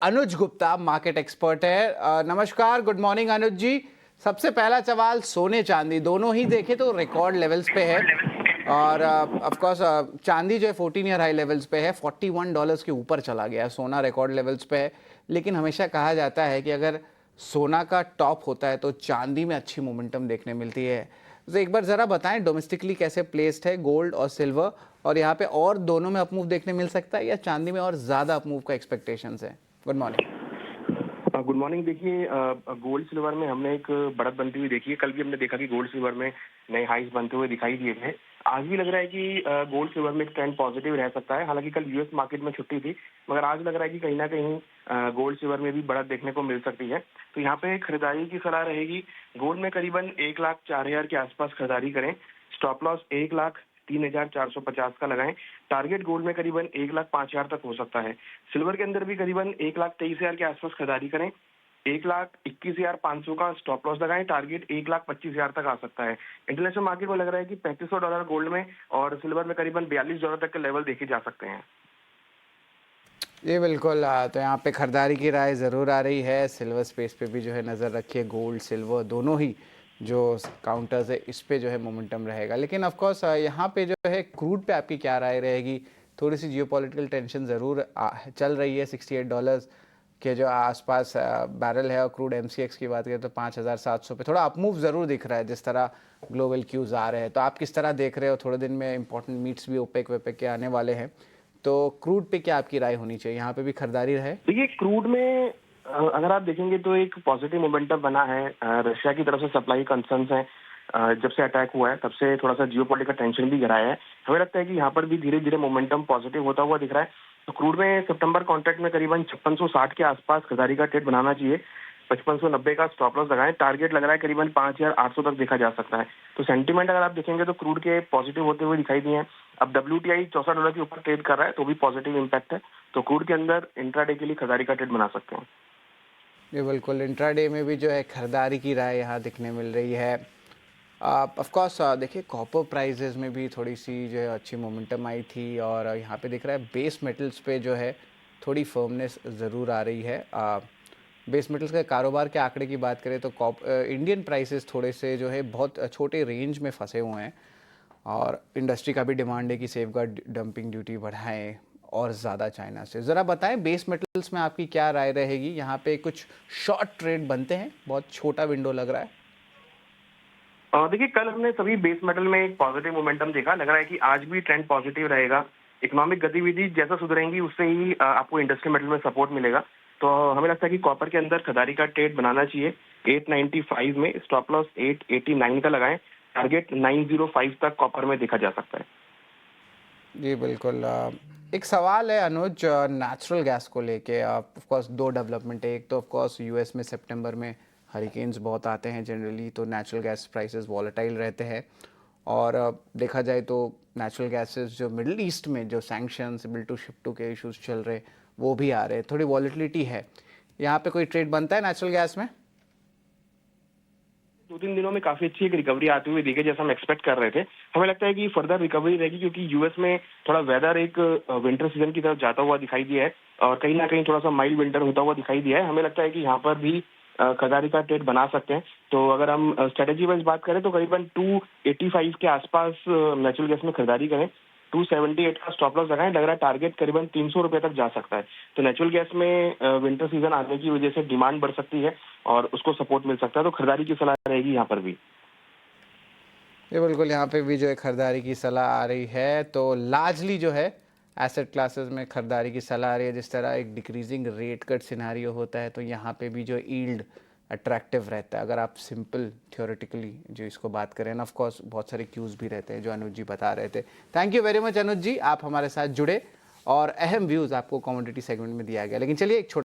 अनुज Gupta market expert है। नमस्कार, good morning अनुज जी। सबसे पहला सवाल, सोने चांदी दोनों ही देखे तो रिकॉर्ड लेवल्स पे है और ऑफ कोर्स चांदी जो है 14 ईयर हाई लेवल्स पे है, $41 के ऊपर चला गया है। सोना रिकॉर्ड लेवल्स पे है, लेकिन हमेशा कहा जाता है कि अगर सोना का टॉप होता है तो चांदी में अच्छी मोमेंटम देखने मिलती है। तो एक बार ज़रा बताएं डोमेस्टिकली कैसे प्लेस्ड है गोल्ड और सिल्वर, और यहाँ पे और दोनों में अपमूव देखने मिल सकता है या चांदी में और ज़्यादा अपमूव का एक्सपेक्टेशंस है? Good morning. Good morning. देखिए, गोल्ड सिल्वर में हमने एक बढ़त बनती हुई देखी है। कल भी हमने देखा कि गोल्ड सिल्वर में नए हाइस बनते हुए दिखाई दिए थे। आज भी लग रहा है कि गोल्ड सिल्वर में एक ट्रेंड पॉजिटिव रह सकता है। हालांकि कल यूएस मार्केट में छुट्टी थी, मगर आज लग रहा है कि कहीं ना कहीं गोल्ड सिल्वर में भी बढ़त देखने को मिल सकती है। तो यहाँ पे खरीदारी की सलाह रहेगी। गोल्ड में करीबन 1,04,000 के आसपास खरीदारी करें। स्टॉप लॉस 1,03,450 का लगाएं। टारगेट गोल्ड में करीबन 1,05,000 तक हो सकता है। सिल्वर के अंदर भी करीबन 1,23,000 के आसपास खरीदारी करें। 1,21,500 का स्टॉप लॉस लगाएं। टारगेट 1,25,000 तक आ सकता है। इंटरनेशनल मार्केट में लग रहा है कि $3,500 गोल्ड में और सिल्वर में करीबन $42 तक के लेवल देखे जा सकते हैं। जी बिल्कुल। तो यहाँ पे खरीदारी की राय ज़रूर आ रही है। सिल्वर स्पेस पे भी जो है नज़र रखिए, गोल्ड सिल्वर दोनों ही जो काउंटर्स है इस पे जो है मोमेंटम रहेगा। लेकिन ऑफ कोर्स यहाँ पे जो है क्रूड पे आपकी क्या राय रहेगी? थोड़ी सी जियोपॉलिटिकल टेंशन ज़रूर चल रही है। $68 के जो आसपास बैरल है, और क्रूड एमसीएक्स की बात करें तो 5,700 पे थोड़ा अपमूव ज़रूर दिख रहा है जिस तरह ग्लोबल क्यूज़ आ रहे हैं। तो आप किस तरह देख रहे हो? थोड़े दिन में इंपॉर्टेंट मीट्स भी ओपेक वेपेक के आने वाले हैं, तो क्रूड पे क्या आपकी राय होनी चाहिए? यहाँ पे भी खरीदारी रहे? देखिए, क्रूड में अगर आप देखेंगे तो एक पॉजिटिव मोमेंटम बना है। रशिया की तरफ से सप्लाई कंसर्न्स हैं। जब से अटैक हुआ है तब से थोड़ा सा जियोपॉलिटिकल टेंशन भी गिराया है। हमें लगता है कि यहाँ पर भी धीरे धीरे मोमेंटम पॉजिटिव होता हुआ दिख रहा है। तो क्रूड में सितंबर कॉन्ट्रैक्ट में करीबन 5660 के आसपास खरीदारी का ट्रेड बनाना चाहिए। 5590 का स्टॉप लॉस लगाएं। टारगेट लग रहा है करीबन 5,800 तक देखा जा सकता है। तो सेंटीमेंट अगर आप देखेंगे तो क्रूड के पॉजिटिव होते हुए दिखाई दिए हैं। अब WTI $64 के ऊपर ट्रेड कर रहा है, तो भी पॉजिटिव इम्पैक्ट है। तो क्रूड के अंदर इंट्राडे के लिए खरीदारी का ट्रेड बना सकते हैं। ये बिल्कुल, इंट्राडे में भी जो है खरीदारी की राय यहाँ दिखने मिल रही है। ऑफ कोर्स देखिए कॉपर प्राइजेस में भी थोड़ी सी जो है अच्छी मोमेंटम आई थी, और यहाँ पे दिख रहा है बेस मेटल्स पे जो है थोड़ी फर्मनेस ज़रूर आ रही है। बेस मेटल्स के कारोबार के आंकड़े की बात करें तो इंडियन प्राइसेस थोड़े से जो है बहुत छोटे रेंज में फंसे हुए हैं, और इंडस्ट्री का भी डिमांड है कि सेफगार्ड डंपिंग ड्यूटी बढ़ाएं और ज़्यादा चाइना से। ज़रा बताएं बेस मेटल्स में आपकी क्या राय रहेगी? यहाँ पे कुछ शॉर्ट ट्रेड बनते हैं, बहुत छोटा विंडो लग रहा है। देखिए, कल हमने सभी बेस मेटल में एक पॉजिटिव मोमेंटम देखा। लग रहा है कि आज भी ट्रेंड पॉजिटिव रहेगा। इकोनॉमिक गतिविधि जैसा सुधरेंगी उससे ही आपको इंडस्ट्रियल मेटल में सपोर्ट मिलेगा। तो हमें लगता है कि कॉपर के अंदर खरीदारी का ट्रेड बनाना चाहिए। 895 में स्टॉप लॉस 889 का लगाएं। टारगेट 905 तक कॉपर में देखा जा सकता है। जी बिल्कुल। एक सवाल है अनुज, नेचुरल गैस को लेके। ऑफ कोर्स दो डेवलपमेंट है। एक तो ऑफ कोर्स यूएस में सितंबर में हरिकेन्स बहुत आते हैं जनरली, तो नेचुरल गैस प्राइसेस वॉलेटाइल रहते हैं। और देखा जाए तो नेचुरल गैसेस जो मिडिल ईस्ट में जो sanctions bill to ship to के इश्यूज चल रहे वो भी आ रहे हैं, थोड़ी वॉलेटिलिटी है। यहाँ पे कोई ट्रेड बनता है नेचुरल गैस में? 2-3 दिनों में काफी अच्छी एक रिकवरी आती हुई दिखे, जैसा हम एक्सपेक्ट कर रहे थे। हमें लगता है कि फर्दर रिकवरी रहेगी, क्योंकि यूएस में थोड़ा वेदर एक विंटर सीजन की तरफ जाता हुआ दिखाई दिया है, और कहीं ना कहीं थोड़ा सा माइल्ड विंटर होता हुआ दिखाई दिया है। हमें लगता है कि यहाँ पर भी खरीदारी का ट्रेड बना सकते हैं। तो अगर हम स्ट्रेटेजी वाइज बात करें तो करीबन 285 के आसपास नेचुरल गैस में खरीदारी करें। 278 का स्टॉप लॉस लगाएं। लग रहा है टारगेट करीबन ₹300 तक जा सकता है। तो नेचुरल गैस में विंटर सीजन आने की वजह से डिमांड बढ़ सकती है और उसको सपोर्ट मिल सकता है। तो खरीदारी की सलाह रहेगी यहाँ पर भी। ये बिल्कुल, यहाँ पे भी जो है खरीदारी की सलाह आ रही है। तो लार्जली जो है एसेट क्लासेस में खरीदारी की सलाह आ रही है। जिस तरह एक डिक्रीजिंग रेट कट सिनेरियो होता है, तो यहाँ पे भी जो ईल्ड अट्रैक्टिव रहता है अगर आप सिंपल थ्योरेटिकली जो इसको बात करें ना। ऑफ कोर्स बहुत सारे क्यूज़ भी रहते हैं जो अनुज जी बता रहे थे। थैंक यू वेरी मच अनुज जी, आप हमारे साथ जुड़े और अहम व्यूज़ आपको कमोडिटी सेगमेंट में दिया गया। लेकिन चलिए एक छोटा